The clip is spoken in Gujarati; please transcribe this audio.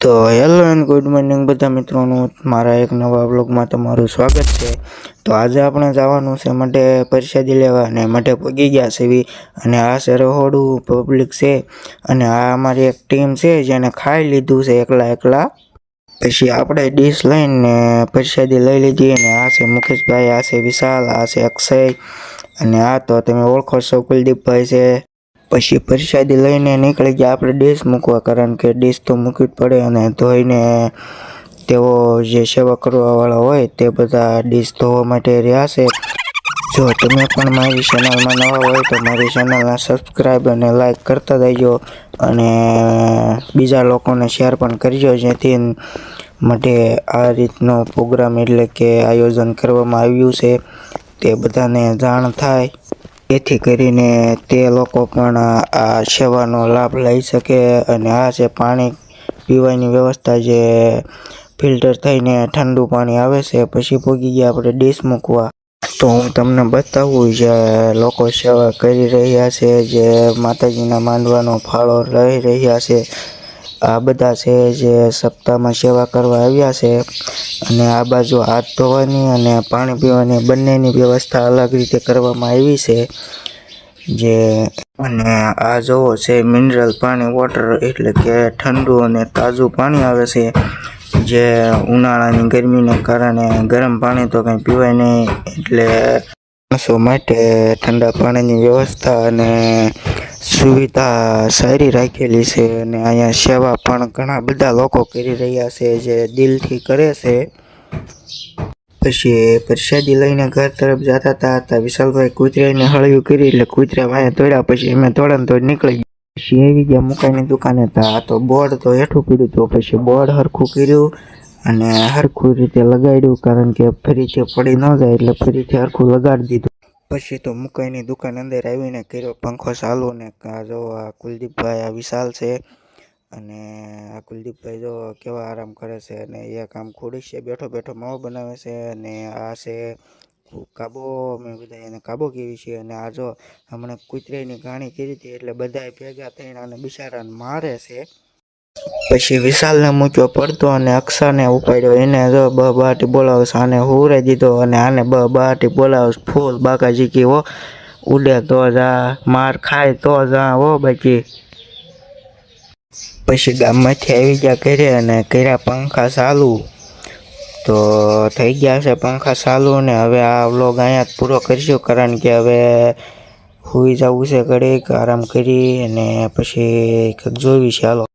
તો હેલો એન્ડ ગુડ મોર્નિંગ બધા મિત્રોનું મારા એક નવા વ્લોગમાં તમારું સ્વાગત છે। તો આજે આપણે જવાનું છે માટે પ્રસાદી લેવા અને માટે પગી ગયા છે અને આ છે રહોડું પબ્લિક છે અને આ અમારી એક ટીમ છે જેને ખાઈ લીધું છે એકલા પછી આપણે ડીશ લઈને પ્રસાદી લઈ લીધી અને આ છે મુકેશભાઈ, આ છે વિશાલ, આ છે અક્ષય અને આ તો તમે ઓળખો છો કુલદીપભાઈ છે। પછી પ્રસાદી લઈને નીકળી ગયા આપણે ડીશ મૂકવા, કારણ કે ડીશ તો મૂકવી જ પડે અને ધોઈને તેઓ જે સેવા કરવાવાળા હોય તે બધા ડીશ ધોવા માટે રહ્યા છે। જો તમે પણ મારી ચેનલમાં નવા હોય તો મારી ચેનલને સબસ્ક્રાઈબ અને લાઈક કરતા જજો અને બીજા લોકોને શેર પણ કરજો, જેથી માટે આ રીતનો પ્રોગ્રામ એટલે કે આયોજન કરવામાં આવ્યું છે તે બધાને જાણ થાય, જેથી કરીને તે લોકો પણ આ સેવાનો લાભ લઈ શકે। અને આ છે પાણી પીવાની વ્યવસ્થા, જે ફિલ્ટર થઈને ઠંડુ પાણી આવે છે। પછી પહોંચી ગયા આપણે ડીશ મૂકવા, તો હું તમને બતાવું જે લોકો સેવા કરી રહ્યા છે, જે માતાજીના માંડવાનો ફાળો લઈ રહ્યા છે। આ બધા છે જે સપ્તાહમાં સેવા કરવા આવ્યા છે અને આ બાજુ હાથ ધોવાની અને પાણી પીવાની બંનેની વ્યવસ્થા અલગ રીતે કરવામાં આવી છે। જે અને આ જોવો છે મિનરલ પાણી વોટર, એટલે કે ઠંડુ અને તાજું પાણી આવે છે, જે ઉનાળાની ગરમીને કારણે ગરમ પાણી તો કંઈ પીવાય નહીં, એટલે માણસો માટે ઠંડા પાણીની વ્યવસ્થા અને સુવિધા સારી રાખેલી છે। અને અહીંયા સેવા પણ ઘણા બધા લોકો કરી રહ્યા છે જે દિલથી કરે છે। પછી પ્રસાદી લઈને ઘર તરફ જતા હતા વિશાલભાઈ કૂતરાને હળિયું કરી, એટલે કૂતરા વાંહે તોડ્યા, પછી અમે તોડ નીકળી ગયા। પછી આવી ગયા મુકાઈની દુકાને, તો બોર્ડ તો હેઠું પીડ્યું હતું, પછી બોર્ડ હરખું કર્યું અને હરખું રીતે લગાડ્યું, કારણ કે ફરીથી પડી ન જાય એટલે ફરીથી હરખું લગાડી દીધું। પછી તો મુકાઈની દુકાન અંદર આવીને કર્યો પંખો ચાલુ, ને જો આ કુલદીપભાઈ, આ વિશાલ છે અને આ કુલદીપભાઈ જો કેવા આરામ કરે છે, અને એક આમ ખુરશીએ બેઠો માવો બનાવે છે, અને આ છે કાબો, અમે બધા એને કાબો કેવી છે। અને આ જો હમણાં કૂતરાની ઘાણી કરી હતી એટલે બધા ભેગા થઈને અને બિચારાને મારે છે। પછી વિશાલને મૂક્યો પડતો અને અક્ષરને ઉપાડ્યો, એને જો બહાટી બોલાવે છે, આને હુવરાઈ દીધો અને આને બહાટી બોલાવે છે ફૂલ બાકાજી કી હો, ઉડે તો જા, માર ખાય તો જા હો બાકી। પછી ગામમાંથી આવી ગયા ઘરે અને કર્યા પંખા ચાલુ, તો થઈ ગયા છે પંખા ચાલુ ને હવે આ વ્લોગ અહીંયા જ પૂરો કરીશું, કારણ કે હવે સૂઈ જવું છે, ઘડીક આરામ કરી અને પછી જોવી છે, હાલો।